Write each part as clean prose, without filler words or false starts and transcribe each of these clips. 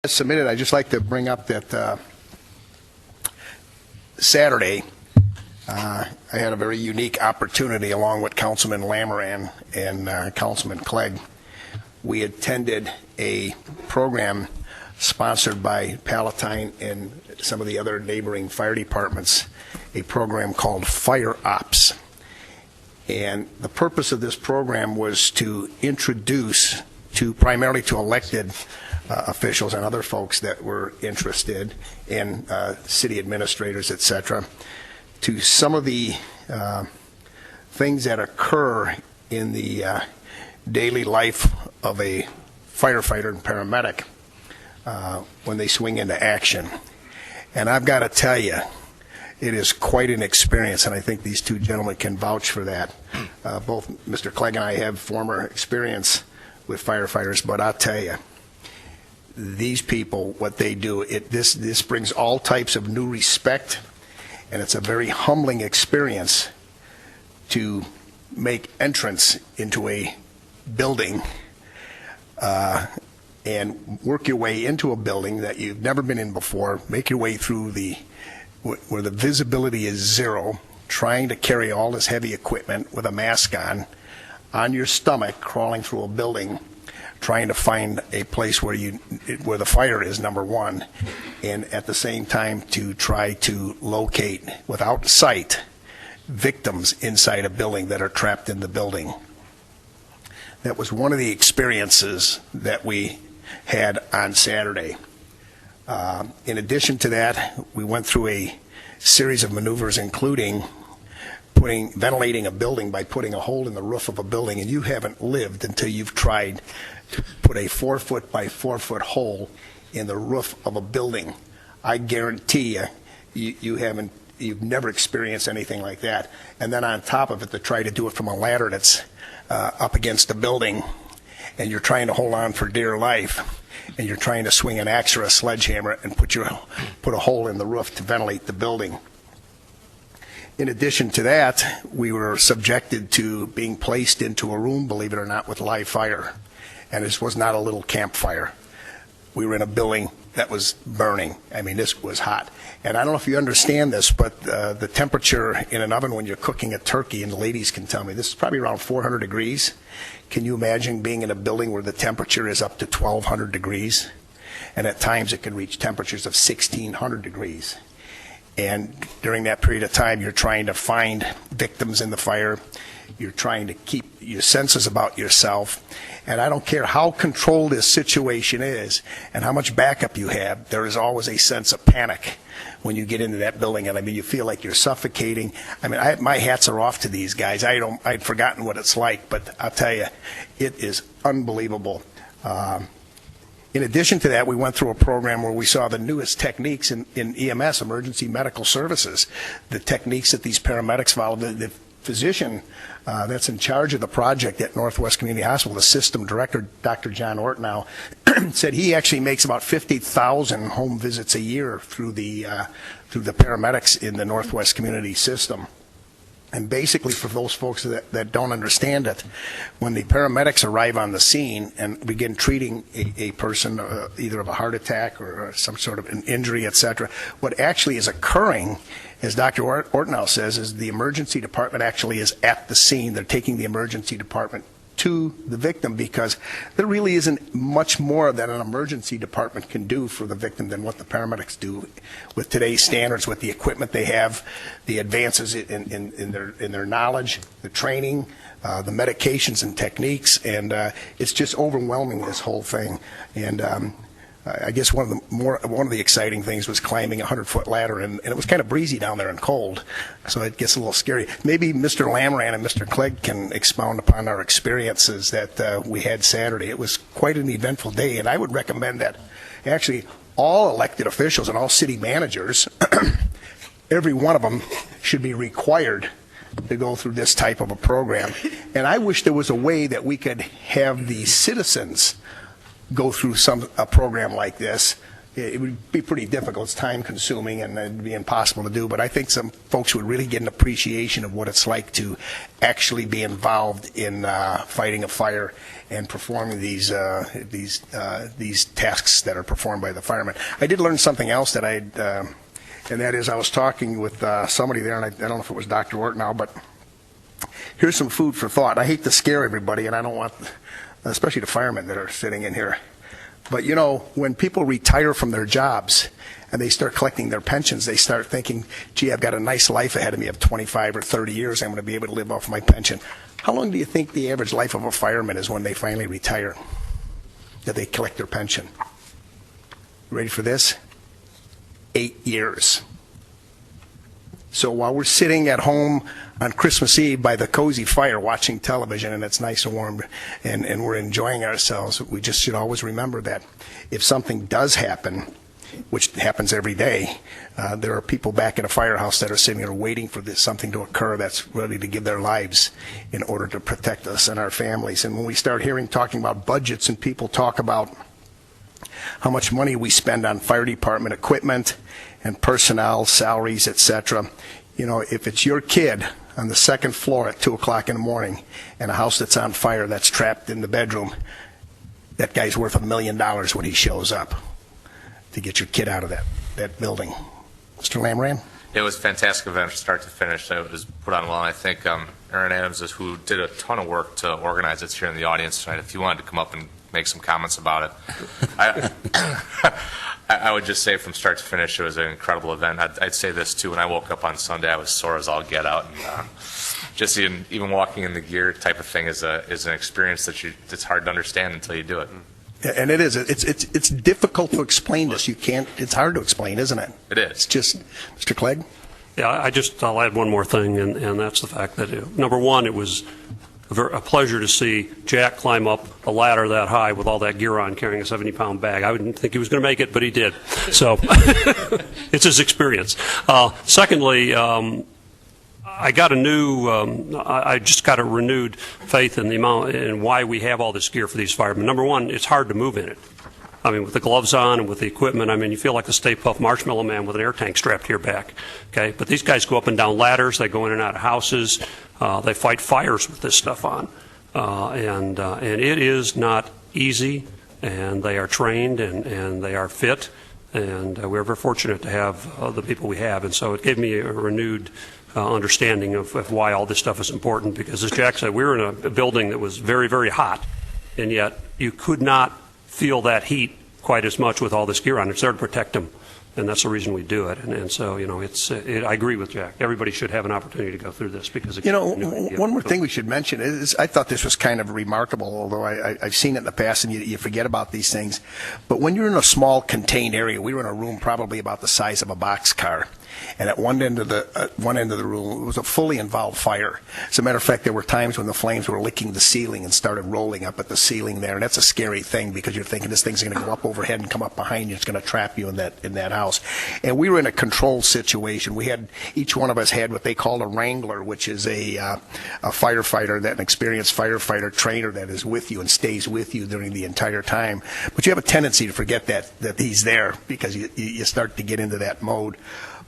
Submitted. I'd just like to bring up that Saturday I had a very unique opportunity along with Councilman Lamoran and Councilman Clegg. We attended a program sponsored by Palatine and some of the other neighboring fire departments, a program called FireOps. And the purpose of this program was to introduce primarily to elected officials and other folks that were interested in city administrators, et cetera, to some of the things that occur in the daily life of a firefighter and paramedic when they swing into action. And I've got to tell you, it is quite an experience, and I think these two gentlemen can vouch for that. Both Mr. Clegg and I have former experience with firefighters, but I'll tell you, these people, what they do, this brings all types of new respect, and it's a very humbling experience to make entrance into a building and work your way into a building that you've never been in before, make your way through where the visibility is zero, trying to carry all this heavy equipment with a mask on your stomach, crawling through a building, trying to find a place where the fire is, number one, and at the same time to try to locate, without sight, victims inside a building that are trapped in the building. That was one of the experiences that we had on Saturday. In addition to that, we went through a series of maneuvers, including ventilating a building by putting a hole in the roof of a building, and you haven't lived until you've tried to put a 4-foot by 4-foot hole in the roof of a building. I guarantee you've never experienced anything like that. And then on top of it, to try to do it from a ladder that's up against a building, and you're trying to hold on for dear life, and you're trying to swing an axe or a sledgehammer and put a hole in the roof to ventilate the building. In addition to that, we were subjected to being placed into a room, believe it or not, with live fire. And this was not a little campfire. We were in a building that was burning. I mean, this was hot. And I don't know if you understand this, but the temperature in an oven when you're cooking a turkey, and the ladies can tell me, this is probably around 400 degrees. Can you imagine being in a building where the temperature is up to 1,200 degrees? And at times it can reach temperatures of 1,600 degrees. And during that period of time, you're trying to find victims in the fire. You're trying to keep your senses about yourself. And I don't care how controlled this situation is and how much backup you have, there is always a sense of panic when you get into that building. And I mean, you feel like you're suffocating. I mean, my hats are off to these guys. I'd forgotten what it's like, but I'll tell you, it is unbelievable. In addition to that, we went through a program where we saw the newest techniques in EMS, emergency medical services, the techniques that these paramedics follow. The physician that's in charge of the project at Northwest Community Hospital, the system director, Dr. John Ortnow, said he actually makes about 50,000 home visits a year through the paramedics in the Northwest Community system. And basically, for those folks that don't understand it, when the paramedics arrive on the scene and begin treating a person, either of a heart attack or some sort of an injury, et cetera, what actually is occurring, as Dr. Ortnow says, is the emergency department actually is at the scene. They're taking the emergency department to the victim, because there really isn't much more that an emergency department can do for the victim than what the paramedics do with today's standards, with the equipment they have, the advances in their knowledge, the training, the medications and techniques, and it's just overwhelming, this whole thing. And I guess one of the exciting things was climbing a 100-foot ladder, and it was kind of breezy down there and cold, so it gets a little scary. Maybe Mr. Lamoran and Mr. Clegg can expound upon our experiences that we had Saturday. It was quite an eventful day, and I would recommend that actually all elected officials and all city managers, every one of them should be required to go through this type of a program. And I wish there was a way that we could have the citizens go through a program like this it would be pretty difficult. It's time consuming and it'd be impossible to do. But I think some folks would really get an appreciation of what it's like to actually be involved in fighting a fire and performing these tasks that are performed by the firemen. I did learn something else that and that is I was talking with somebody there, and I don't know if it was Dr. Wart now, but here's some food for thought. I hate to scare everybody, and I don't want, especially the firemen that are sitting in here. But, you know, when people retire from their jobs and they start collecting their pensions, they start thinking, gee, I've got a nice life ahead of me of 25 or 30 years. I'm going to be able to live off my pension. How long do you think the average life of a fireman is when they finally retire, that they collect their pension? Ready for this? 8 years. So while we're sitting at home on Christmas Eve by the cozy fire watching television, and it's nice and warm, and we're enjoying ourselves, we just should always remember that if something does happen, which happens every day, there are people back at a firehouse that are sitting there waiting for something to occur that's ready to give their lives in order to protect us and our families. And when we start talking about budgets and people talk about how much money we spend on fire department equipment and personnel, salaries, etc. You know, if it's your kid on the second floor at 2 o'clock in the morning in a house that's on fire that's trapped in the bedroom, that guy's worth $1 million when he shows up to get your kid out of that building. Mr. Lamran? It was a fantastic event from start to finish. It was put on well. I think Aaron Adams, who did a ton of work to organize it, here in the audience tonight. If you wanted to come up and make some comments about it. I would just say from start to finish, it was an incredible event. I'd say this, too. When I woke up on Sunday, I was sore as all get out. And just even walking in the gear type of thing is an experience that's hard to understand until you do it. And it is. It's difficult to explain this. You can't. It's hard to explain, isn't it? It is. It's just, Mr. Clegg? Yeah, I'll add one more thing, and that's the fact that, number one, it was a pleasure to see Jack climb up a ladder that high with all that gear on, carrying a 70-pound bag. I didn't think he was going to make it, but he did. So it's his experience. Secondly, I just got a renewed faith in the amount and why we have all this gear for these firemen. Number one, it's hard to move in it. I mean, with the gloves on and with the equipment, I mean, you feel like a Stay Puft Marshmallow Man with an air tank strapped to your back. Okay, but these guys go up and down ladders. They go in and out of houses. They fight fires with this stuff on, and it is not easy. And they are trained and they are fit, and we're very fortunate to have the people we have. And so it gave me a renewed understanding of why all this stuff is important. Because as Jack said, we were in a building that was very, very hot, and yet you could not feel that heat quite as much with all this gear on. It's there to protect them, and that's the reason we do it. And so, you know, I agree with Jack. Everybody should have an opportunity to go through this because you know, one more thing we should mention is I thought this was kind of remarkable, although I've seen it in the past and you forget about these things. But when you're in a small contained area, we were in a room probably about the size of a boxcar. And at one end of the room, it was a fully involved fire. As a matter of fact, there were times when the flames were licking the ceiling and started rolling up at the ceiling there. And that's a scary thing because you're thinking this thing's going to go up overhead and come up behind you. It's going to trap you in that house. And we were in a controlled situation. Each one of us had what they called a wrangler, which is a firefighter, an experienced firefighter trainer that is with you and stays with you during the entire time. But you have a tendency to forget that he's there because you start to get into that mode.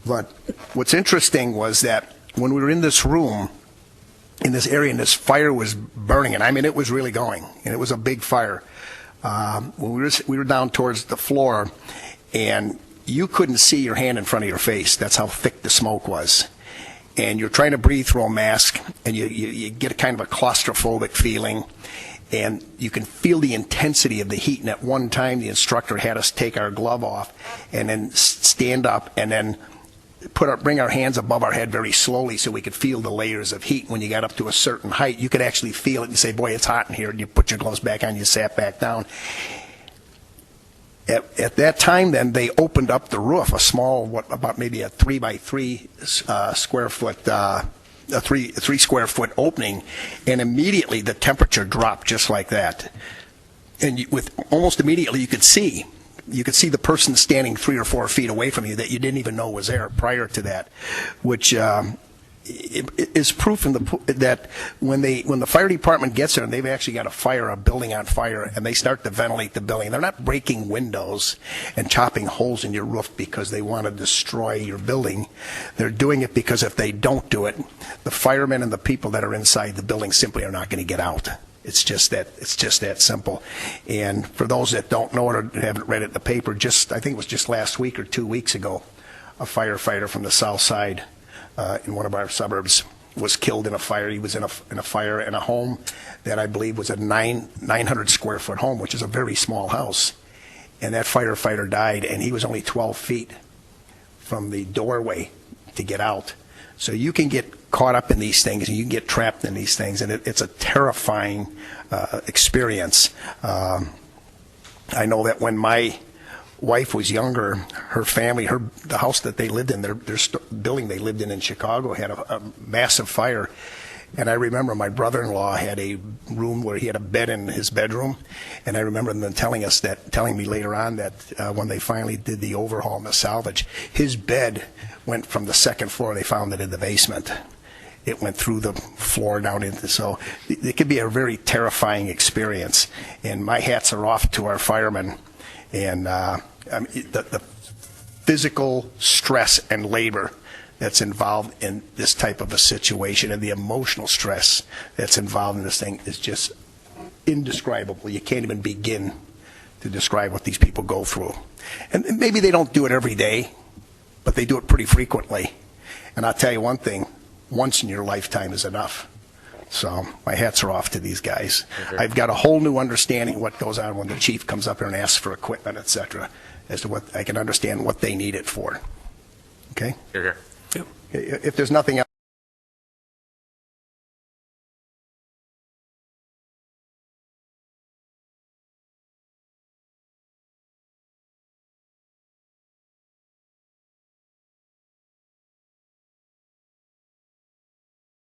But what's interesting was that when we were in this room, in this area, and this fire was burning, and I mean it was really going, and it was a big fire. When we were down towards the floor, and you couldn't see your hand in front of your face. That's how thick the smoke was. And you're trying to breathe through a mask, and you get a kind of a claustrophobic feeling, and you can feel the intensity of the heat. And at one time, the instructor had us take our glove off and then stand up and then bring our hands above our head very slowly so we could feel the layers of heat. When you got up to a certain height, you could actually feel it and say, boy, it's hot in here. And you put your gloves back on, you sat back down. At that time, then, they opened up the roof, a small, about maybe a 3 by 3 square foot, a 3 square foot opening, and immediately the temperature dropped just like that. And almost immediately you could see the person standing 3 or 4 feet away from you that you didn't even know was there prior to that, which is proof that when the fire department gets there and they've actually got a building on fire, and they start to ventilate the building, they're not breaking windows and chopping holes in your roof because they want to destroy your building. They're doing it because if they don't do it, the firemen and the people that are inside the building simply are not going to get out. It's just that simple. And for those that don't know it or haven't read it in the paper, I think it was just last week or 2 weeks ago, a firefighter from the south side in one of our suburbs was killed in a fire. He was in a fire in a home that I believe was a 900 square foot home, which is a very small house. And that firefighter died, and he was only 12 feet from the doorway to get out. So you can get caught up in these things, and you can get trapped in these things, and it's a terrifying experience. I know that when my wife was younger, her family, the house that they lived in, their building they lived in Chicago had a massive fire. And I remember my brother-in-law had a room where he had a bed in his bedroom, and I remember them telling me later on that when they finally did the overhaul and the salvage, his bed went from the second floor. They found it in the basement. It went through the floor down into, so it could be a very terrifying experience. And my hats are off to our firemen, and the physical stress and labor that's involved in this type of a situation, and the emotional stress that's involved in this thing is just indescribable. You can't even begin to describe what these people go through. And maybe they don't do it every day, but they do it pretty frequently. And I'll tell you one thing, once in your lifetime is enough. So my hats are off to these guys. Okay. I've got a whole new understanding of what goes on when the chief comes up here and asks for equipment, et cetera, as to what I can understand what they need it for. Okay? Here. If there's nothing else.